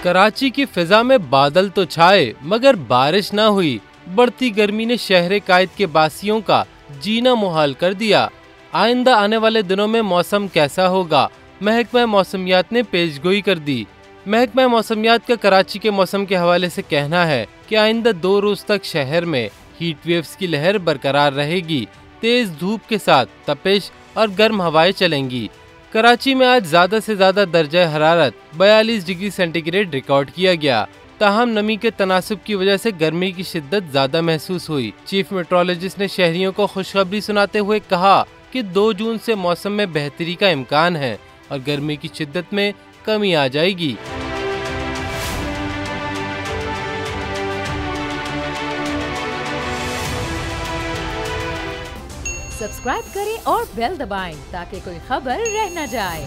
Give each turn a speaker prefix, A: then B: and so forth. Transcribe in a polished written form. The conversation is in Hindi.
A: कराची की फिजा में बादल तो छाए मगर बारिश ना हुई। बढ़ती गर्मी ने शहर कायद के बासियों का जीना मुहाल कर दिया। आइंदा आने वाले दिनों में मौसम कैसा होगा, महकमा मौसमियात ने पेशगोई कर दी। महकमा मौसमियात का कराची के मौसम के हवाले से कहना है कि आइंदा 2 रोज तक शहर में हीट वेव्स की लहर बरकरार रहेगी। तेज धूप के साथ तपिश और गर्म हवाएं चलेंगी। कराची में आज ज्यादा से ज्यादा दर्जा हरारत 42 डिग्री सेंटीग्रेड रिकॉर्ड किया गया। ताहम नमी के तनासुब की वजह से गर्मी की शिद्दत ज्यादा महसूस हुई। चीफ मेट्रोलॉजिस्ट ने शहरियों को खुशखबरी सुनाते हुए कहा कि 2 जून से मौसम में बेहतरी का इम्कान है और गर्मी की शिद्दत में कमी आ जाएगी।
B: सब्सक्राइब करें और बेल दबाएं ताकि कोई खबर रह न जाए।